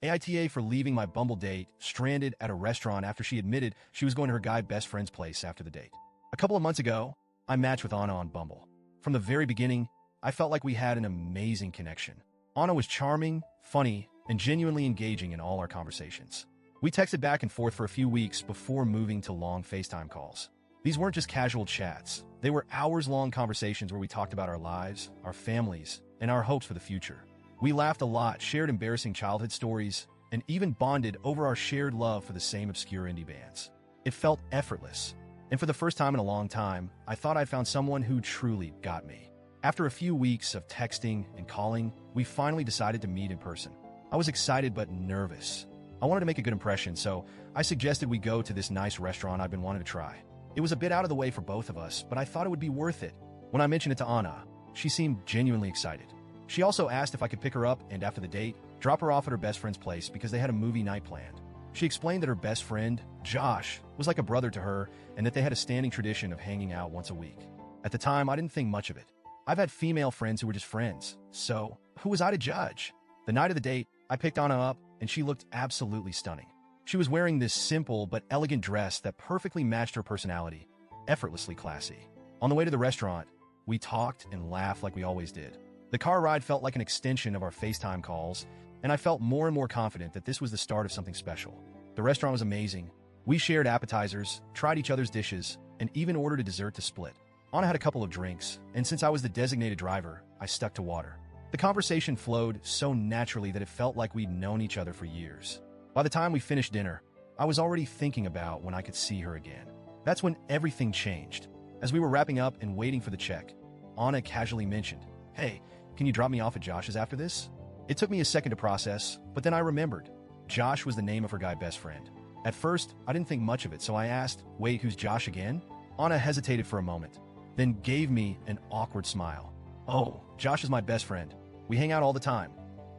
AITA for leaving my Bumble date stranded at a restaurant after she admitted she was going to her guy best friend's place after the date. A couple of months ago, I matched with Anna on Bumble. From the very beginning, I felt like we had an amazing connection. Anna was charming, funny, and genuinely engaging in all our conversations. We texted back and forth for a few weeks before moving to long FaceTime calls. These weren't just casual chats. They were hours-long conversations where we talked about our lives, our families, and our hopes for the future. We laughed a lot, shared embarrassing childhood stories, and even bonded over our shared love for the same obscure indie bands. It felt effortless. And for the first time in a long time, I thought I'd found someone who truly got me. After a few weeks of texting and calling, we finally decided to meet in person. I was excited but nervous. I wanted to make a good impression, so I suggested we go to this nice restaurant I've been wanting to try. It was a bit out of the way for both of us, but I thought it would be worth it. When I mentioned it to Anna, she seemed genuinely excited. She also asked if I could pick her up and, after the date, drop her off at her best friend's place because they had a movie night planned. She explained that her best friend, Josh, was like a brother to her and that they had a standing tradition of hanging out once a week. At the time, I didn't think much of it. I've had female friends who were just friends, so who was I to judge? The night of the date, I picked Anna up, and she looked absolutely stunning. She was wearing this simple but elegant dress that perfectly matched her personality, effortlessly classy. On the way to the restaurant, we talked and laughed like we always did. The car ride felt like an extension of our FaceTime calls, and I felt more and more confident that this was the start of something special. The restaurant was amazing. We shared appetizers, tried each other's dishes, and even ordered a dessert to split. Anna had a couple of drinks, and since I was the designated driver, I stuck to water. The conversation flowed so naturally that it felt like we'd known each other for years. By the time we finished dinner, I was already thinking about when I could see her again. That's when everything changed. As we were wrapping up and waiting for the check, Anna casually mentioned, "Hey, can you drop me off at Josh's after this?" It took me a second to process, but then I remembered. Josh was the name of her guy best friend. At first, I didn't think much of it, so I asked, "Wait, who's Josh again?" Anna hesitated for a moment, then gave me an awkward smile. "Oh, Josh is my best friend. We hang out all the time.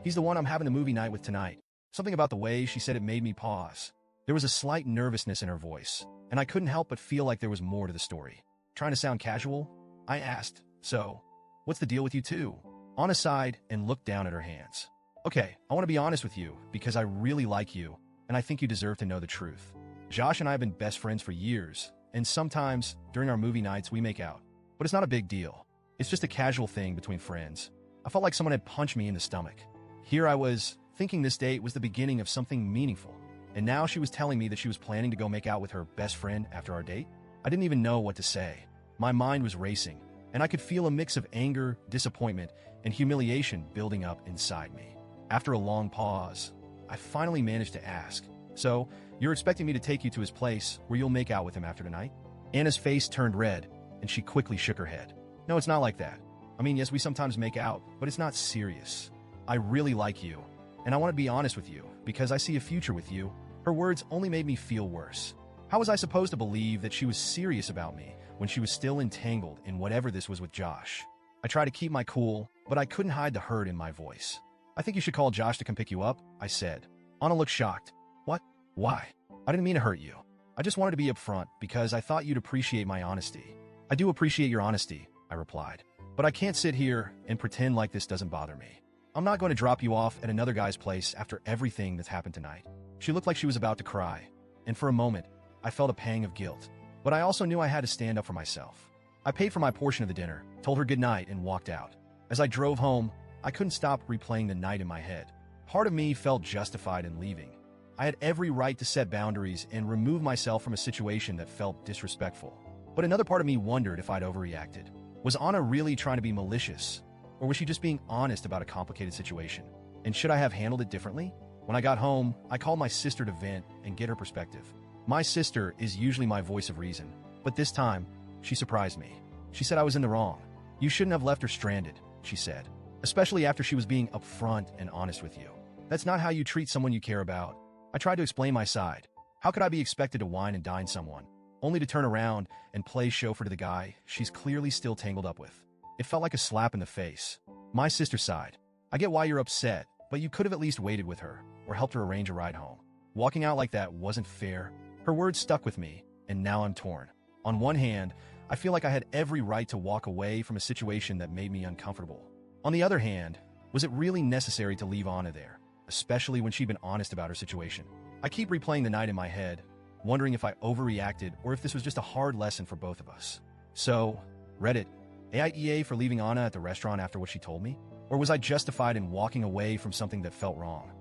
He's the one I'm having the movie night with tonight." Something about the way she said it made me pause. There was a slight nervousness in her voice, and I couldn't help but feel like there was more to the story. Trying to sound casual, I asked, "So, what's the deal with you two?" Anna sighed and looked down at her hands. "Okay, I want to be honest with you because I really like you, and I think you deserve to know the truth. Josh and I have been best friends for years, and sometimes, during our movie nights, we make out. But it's not a big deal. It's just a casual thing between friends." I felt like someone had punched me in the stomach. Here I was, thinking this date was the beginning of something meaningful, and now she was telling me that she was planning to go make out with her best friend after our date? I didn't even know what to say. My mind was racing, and I could feel a mix of anger, disappointment, and humiliation building up inside me. After a long pause, I finally managed to ask, "So, you're expecting me to take you to his place where you'll make out with him after tonight?" Anna's face turned red, and she quickly shook her head. "No, it's not like that. I mean, yes, we sometimes make out, but it's not serious. I really like you, and I want to be honest with you, because I see a future with you." Her words only made me feel worse. How was I supposed to believe that she was serious about me when she was still entangled in whatever this was with Josh? I tried to keep my cool, but I couldn't hide the hurt in my voice. "I think you should call Josh to come pick you up," I said. Anna looked shocked. "What? Why? I didn't mean to hurt you. I just wanted to be upfront because I thought you'd appreciate my honesty." "I do appreciate your honesty," I replied. "But I can't sit here and pretend like this doesn't bother me. I'm not going to drop you off at another guy's place after everything that's happened tonight." She looked like she was about to cry, and for a moment, I felt a pang of guilt. But I also knew I had to stand up for myself. I paid for my portion of the dinner, told her goodnight, and walked out. As I drove home, I couldn't stop replaying the night in my head. Part of me felt justified in leaving. I had every right to set boundaries and remove myself from a situation that felt disrespectful. But another part of me wondered if I'd overreacted. Was Anna really trying to be malicious? Or was she just being honest about a complicated situation? And should I have handled it differently? When I got home, I called my sister to vent and get her perspective. My sister is usually my voice of reason, but this time, she surprised me. She said I was in the wrong. "You shouldn't have left her stranded," she said, "especially after she was being upfront and honest with you. That's not how you treat someone you care about." I tried to explain my side. How could I be expected to wine and dine someone, only to turn around and play chauffeur to the guy she's clearly still tangled up with? It felt like a slap in the face. My sister sighed. "I get why you're upset, but you could have at least waited with her or helped her arrange a ride home. Walking out like that wasn't fair." Her words stuck with me, and now I'm torn. On one hand, I feel like I had every right to walk away from a situation that made me uncomfortable. On the other hand, was it really necessary to leave Anna there? especially when she'd been honest about her situation. I keep replaying the night in my head, wondering if I overreacted or if this was just a hard lesson for both of us. So, Reddit, AITA for leaving Anna at the restaurant after what she told me? Or was I justified in walking away from something that felt wrong?